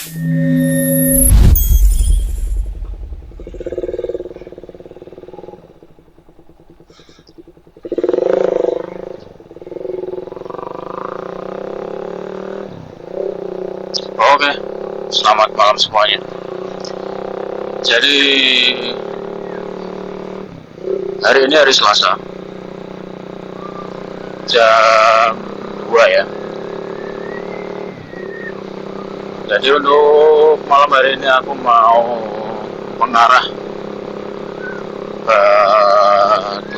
Oke, selamat malam semuanya. Jadi hari ini hari Selasa, jam 2 ya. Jadi untuk malam hari ini aku mau mengarah ke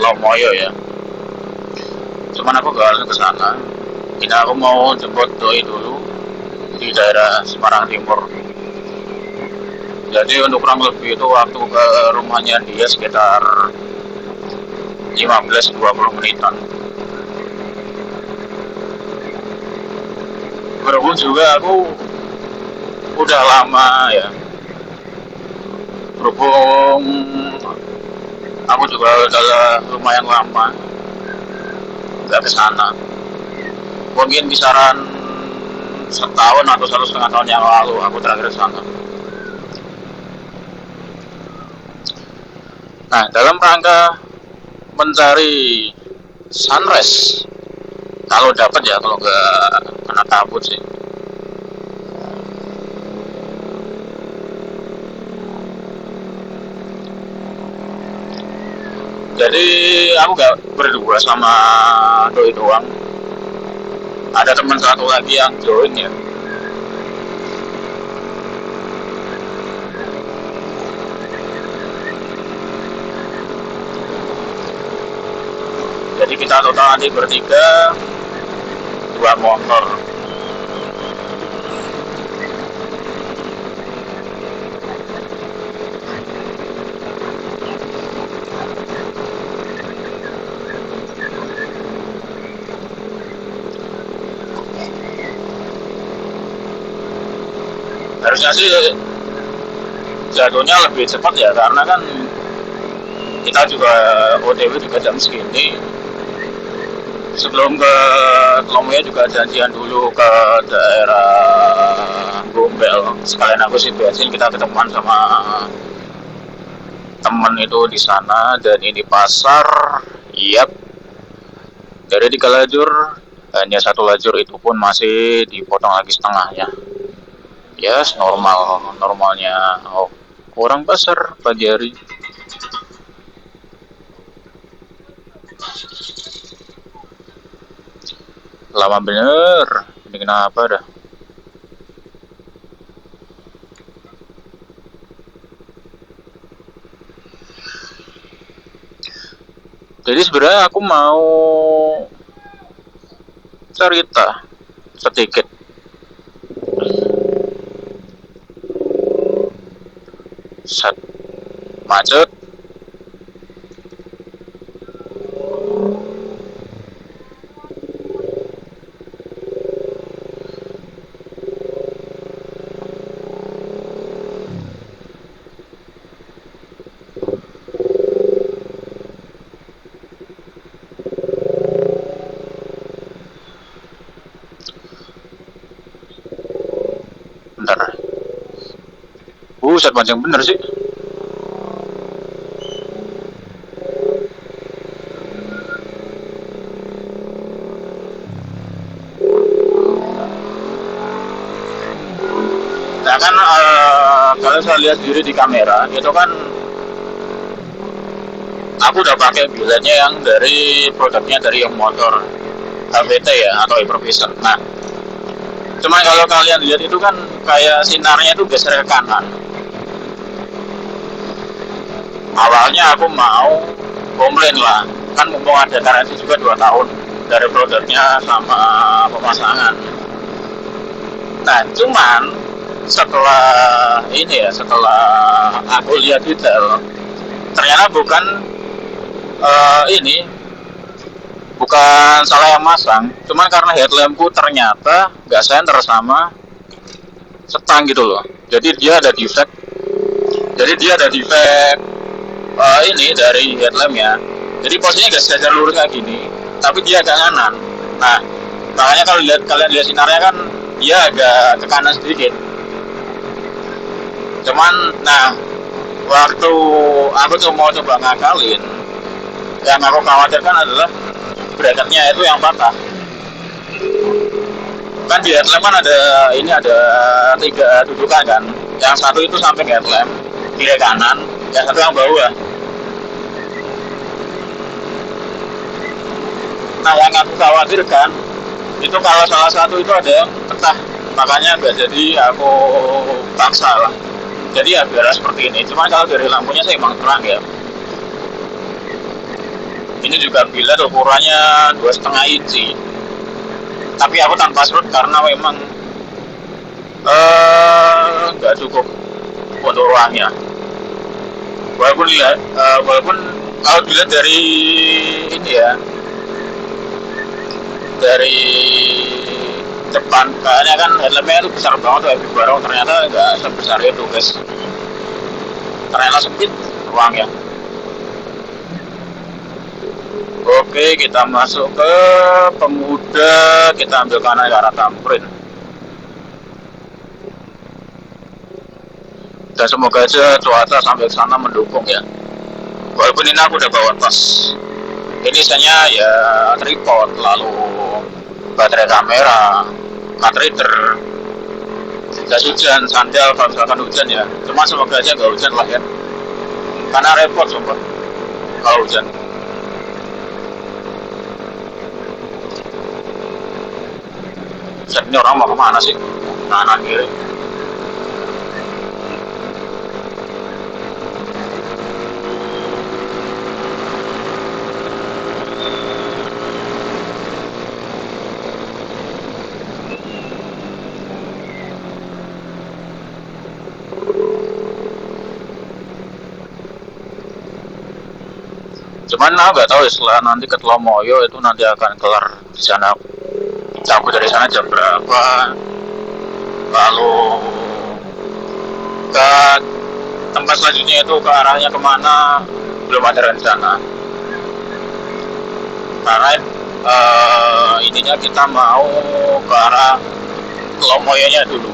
Lomoyo ya. Cuman aku gak langsung ke sana. Ini aku mau jemput doi dulu di daerah Semarang Timur. Jadi untuk kurang lebih itu waktu ke rumahnya dia sekitar 15-20 menitan. Berhubung juga aku udah lama ya, berhubung aku juga udah lumayan lama nggak ke sana. Mungkin kisaran setahun atau 1,5 tahun yang lalu aku terakhir ke sana. Nah, dalam rangka mencari sunrise, kalau dapat ya, kalau nggak kena kabut sih. Jadi aku gak berdua sama doi doang. Ada teman satu lagi yang join ya. Jadi kita total nanti bertiga, 2 motor. Harusnya sih jatuhnya lebih cepat ya, karena kan kita juga OTW juga jam segini. Sebelum ke Lomoya juga janjian dulu ke daerah Gombel. Sekalian aku sih bensin, kita ketemuan sama temen itu di sana. Dan ini pasar, yap, dari 3 lajur hanya 1 lajur itu pun masih dipotong lagi setengahnya. Yes, normalnya orang pasar pagi hari. Lama bener, ini kenapa dah? Jadi sebenarnya aku mau cerita sedikit. Set macet. Bentar. Buset, panjang bener sih. Nah kan kalau saya lihat sendiri di kamera itu kan aku udah pakai biletnya yang dari produknya dari yang motor HVT ya, atau Hypervision. Nah, cuman kalau kalian lihat itu kan kayak sinarnya itu geser ke kanan. Awalnya aku mau komplain lah, kan mumpung ada garansi juga 2 tahun dari produknya sama pemasangan. Nah, cuman setelah aku lihat detail, ternyata ini bukan salah yang masang, cuman karena headlampku ternyata nggak center sama setang gitu loh. Jadi dia ada defect. Ini dari headlampnya. Jadi posisinya nggak sejajar lurus kayak gini, tapi dia agak kanan. Nah, makanya kalau kalian lihat sinarnya kan dia agak ke kanan sedikit. Cuman nah waktu aku tuh mau coba ngakalin, yang aku khawatirkan adalah bracketnya itu yang patah. Kan di headlamp kan ada 3 dudukan kan, yang satu itu samping headlamp kiri kanan, yang satu yang bawah. Nah yang aku khawatirkan itu kalau salah satu itu ada yang pecah, makanya nggak jadi aku paksa lah. Jadi ya biar seperti ini. Cuman kalau dari lampunya sih emang terang ya. Ini juga bilet ukurannya 2,5 inci. Tapi aku tanpa serut karena memang nggak cukup untuk ruangnya. Walaupun kalau dilihat dari ini ya, dari depan kayaknya kan headlampnya itu besar banget tuh, barang ternyata nggak sebesar itu guys. Ternyata sempit ruangnya. Oke, kita masuk ke Pemuda, kita ambil kanan ke arah Tamrin. Dan semoga aja cuaca sampai sana mendukung ya. Walaupun ini aku udah bawa tas. Ini isinya ya tripod, lalu baterai kamera, card reader, jas hujan, sandal kalau misalkan hujan ya. Cuma semoga aja nggak hujan lah ya. Karena repot sumpah kalau hujan. Ini orang mau kemana sih? Kanan kiri. Cuman aku nggak tahu ya setelah nanti ke Telomoyo itu nanti akan kelar di sana. Cabut dari sana jam berapa? Lalu ke tempat selanjutnya itu ke arahnya kemana? Belum ada rencana. Karena intinya kita mau ke arah Telomoyonya dulu.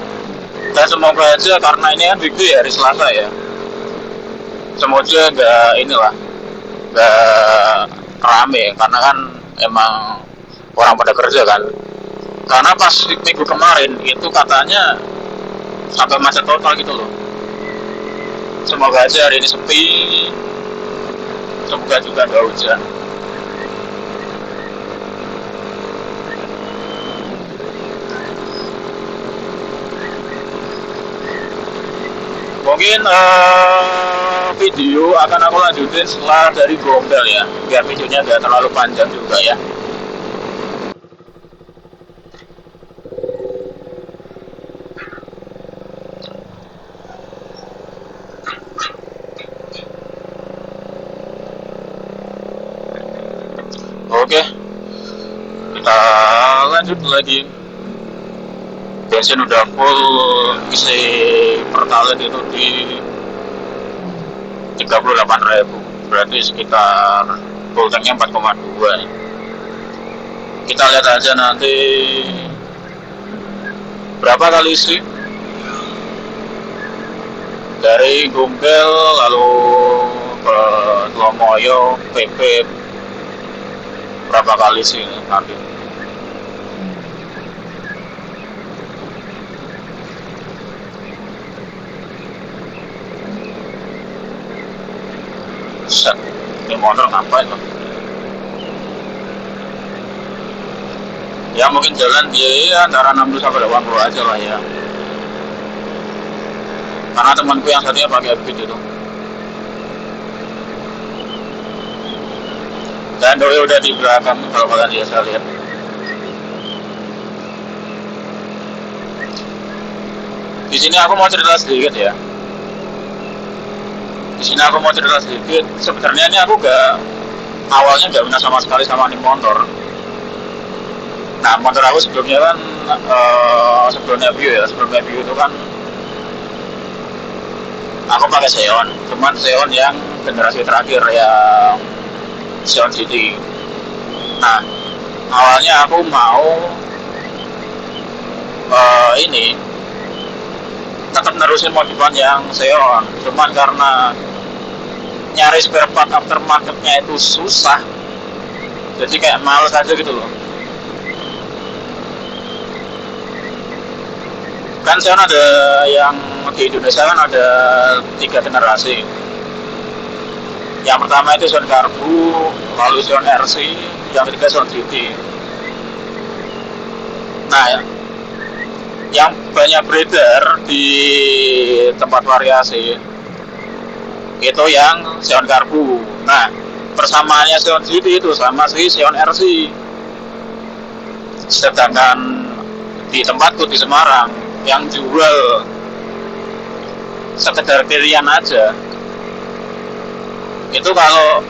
Dan semoga aja karena ini kan weekday hari Selasa ya. Semoga nggak rame karena kan emang orang pada kerja kan. Karena pas minggu kemarin itu katanya sampai macet total gitu loh. Semoga aja hari ini sepi. Semoga juga nggak hujan. Mungkin video akan aku lanjutin setelah dari Gombel ya, biar videonya nggak terlalu panjang juga ya. Oke, kita lanjut lagi. Bensin udah full, isi pertalite itu di 38.000, berarti sekitar full tanknya 4,2. Kita lihat aja nanti berapa kali isi dari Gombel lalu ke Telomoyo PP, berapa kali sih nanti. Set, ini motor ngapain loh? Ya mungkin jalan dia antara 60 sampai 80 aja lah ya. Karena temanku yang satunya pakai Beat itu. Dan doi udah di belakang kalau kalian biasa lihat. Di sini aku mau cerita sedikit ya. Sebenarnya ini aku awalnya nggak pernah sama sekali sama nih motor. Nah motor aku sebelumnya kan sebelumnya View itu kan aku pakai Xeon, cuman Xeon yang generasi terakhir yang Xeon City. Nah awalnya aku mau tetap nerusin modifan yang Xeon, cuman karena nyari spare part aftermarketnya itu susah, jadi kayak males aja gitu loh. Kan Xeon ada yang di Indonesia kan ada 3 generasi. Yang pertama itu Xeon Karbu, lalu Xeon RC, yang ketiga Xeon GT. Nah, yang banyak beredar di tempat variasi itu yang Xeon Karbu. Nah, persamaannya Xeon GT itu sama si Xeon RC. Sedangkan di tempatku di Semarang yang jual sekedar pilihan aja, itu kalau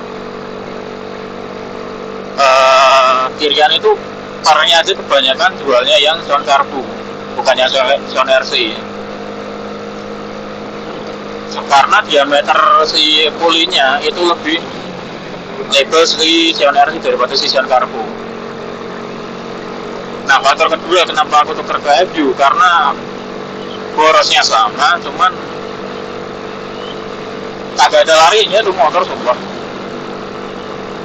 pilihan itu parahnya aja kebanyakan jualnya yang Xeon Karbu, bukannya Xeon RC. Karena diameter si pulinya itu lebih lebar si Xeon RC daripada si Xeon Karbu. Nah, faktor kedua kenapa aku tuker ke FU, karena borosnya sama, cuman kagak ada larinya tuh motor, sumpah.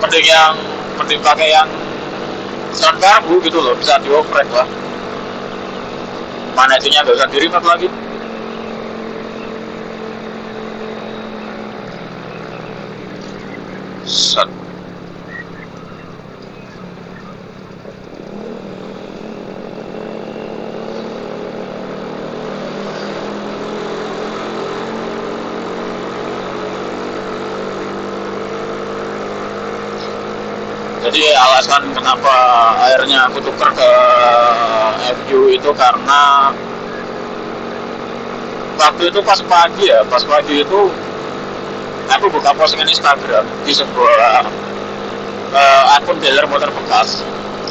Mending pakai yang Xeon Karbu gitu loh, bisa dioprek lah. Mana itunya gak usah di-remote lagi. Set. Jadi alasan kenapa akhirnya aku tuker ke FU itu karena waktu itu pas pagi itu aku buka postingan Instagram di sebuah akun dealer motor bekas.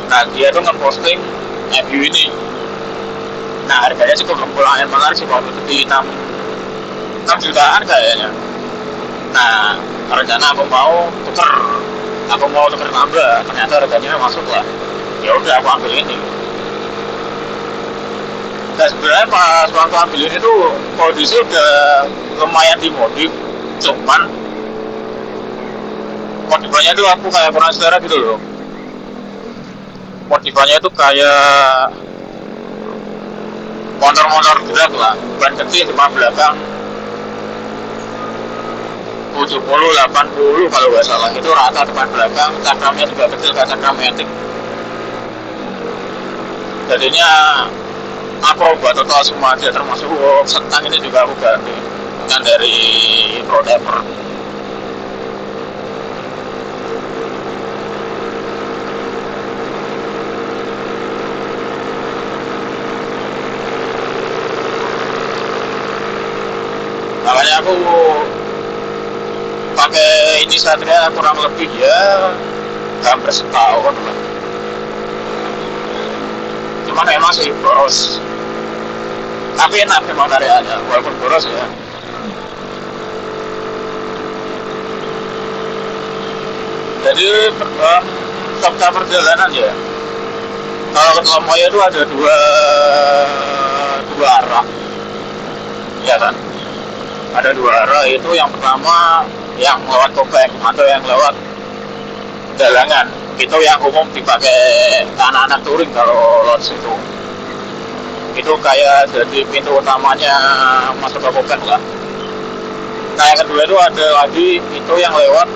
Nah, dia tuh ngeposting FU ini. Nah, harganya cukup lumayan menarik sih, waktu itu di 6 jutaan kayaknya. Nah, rencana aku mau tuker nambah, ternyata harganya masuk lah. Ya udah, aku ambil ini. Dan sebenarnya pas waktu ambil ini tuh kondisi udah lumayan dimodif, cuman modifannya tuh aku kayak penasaran gitu loh. Modifannya tuh kayak motor-motor gerak lah, ban kecil cuma belakang 70, 80 kalau nggak salah, itu rata depan belakang, cakramnya juga kecil kayak cakram metik. Jadinya aku ubah total semua aja, termasuk setang ini juga aku ganti yang dari Prodever. Makanya aku pakai ini Satria kurang lebih ya hampir setahun lah. Cuman emang sih boros, tapi enak memang karyanya walaupun boros ya. Jadi fakta perjalanan ya, kalau ke Telomoyo itu ada dua arah, ya kan? Ada 2 arah, itu yang pertama yang lewat Kopeng atau yang lewat Galangan. Itu yang umum dipakai anak-anak touring kalau lewat situ. Itu kayak jadi pintu utamanya masuk ke Kopeng lah. Nah, yang kedua itu ada lagi itu yang lewat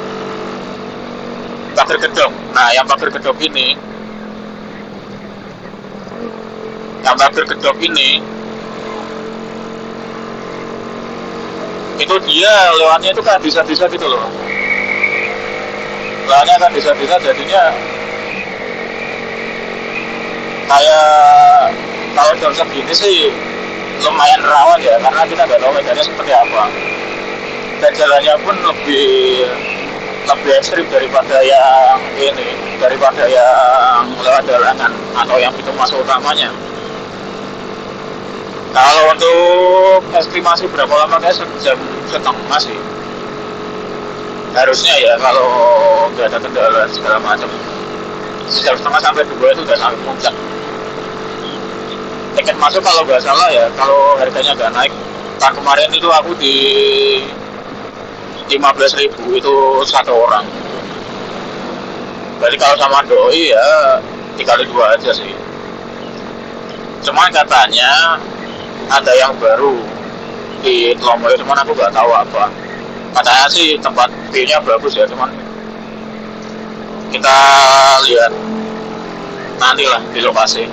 Pager Gedong. Nah, yang Pager Gedong ini, itu dia lewatnya itu kan bisa-bisa gitu loh. Lewatnya kan bisa-bisa, jadinya kayak kalau jam segini sih lumayan rawan ya, karena kita nggak tahu medannya seperti apa. Dan jalannya pun lebih ekstrim daripada yang lewat Galangan atau yang pintu masuk utamanya. Kalau untuk estimasi berapa lama, guys, 1,5 jam sih harusnya ya, kalau nggak ada kendala segala macam. 1,5 jam sampai 2 itu udah sampai puncak. Tiket masuk kalau nggak salah ya, kalau harganya nggak naik, Kan kemarin itu aku di 15.000 itu satu orang. Jadi kalau sama doi ya dikali dua aja sih. Cuman katanya ada yang baru di Lombok, cuman aku nggak tahu apa. Katanya sih tempat view-nya bagus ya, cuman kita lihat nantilah di lokasi.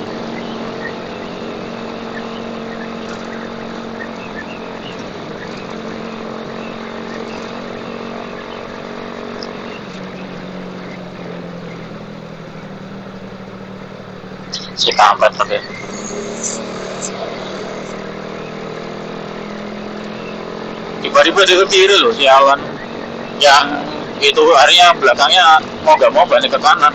Si kampret tapi tiba-tiba dia ke kiri loh si Awan, yang itu harinya belakangnya mau gak mau balik ke kanan.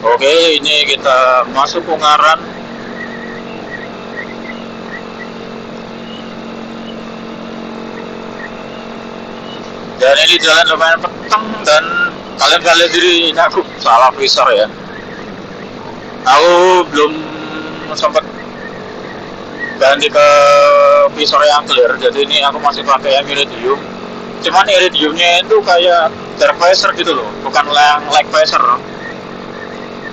Oke, ini kita masuk Ungaran. Dan ini jalan lumayan petang, dan kalian lihat diri ini aku salah visor ya. Aku belum sempat ganti ke visor yang clear, jadi ini aku masih pakai yang iridium. Cuman iridiumnya itu kayak dark visor gitu loh, bukan yang light visor.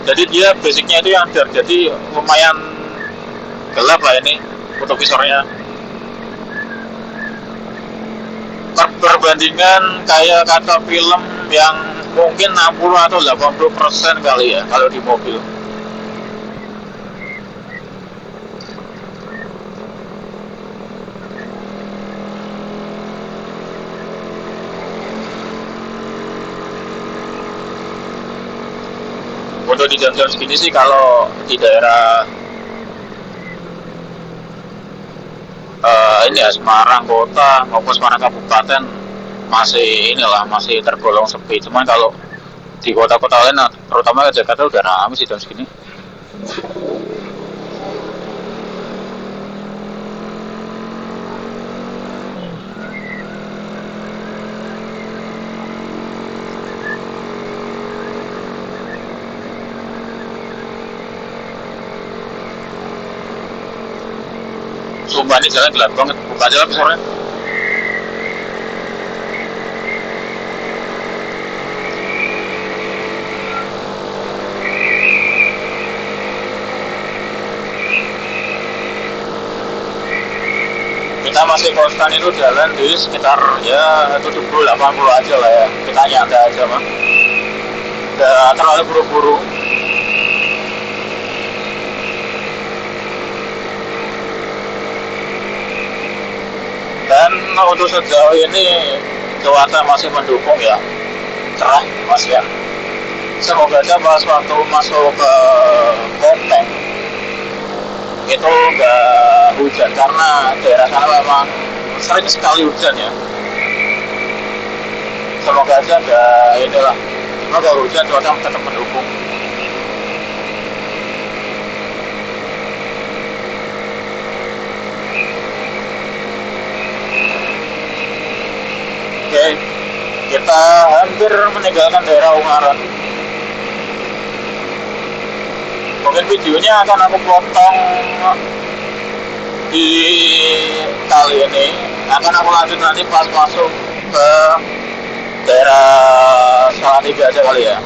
Jadi dia basicnya itu yang dark, jadi lumayan gelap lah ini untuk visornya. Perbandingan kayak kata film yang mungkin 60 atau 80% kali ya kalau di mobil. Untuk di jam-jam segini sih kalau di daerah ini ya Semarang kota maupun Semarang kabupaten masih tergolong sepi. Cuman kalau di kota-kota lain terutama ke Jakarta udah ramai sih jam segini. Sumpah ini jalan gelap banget, buka aja lah sore. Kita masih konstan itu jalan di sekitar ya 70-80 aja lah ya, kita nyantai aja mah, nggak terlalu buru-buru. Dan untuk sejauh ini cuaca masih mendukung ya, cerah mas ya. Semoga aja pas waktu masuk ke Kompeng itu nggak hujan, karena daerah sana memang sering sekali hujan ya. Semoga aja nggak inilah, semoga hujan cuaca tetap mendukung. Oke, kita hampir meninggalkan daerah Ungaran. Mungkin videonya akan aku potong di kali ini, akan aku lanjut nanti pas masuk ke daerah Salatiga aja kali ya.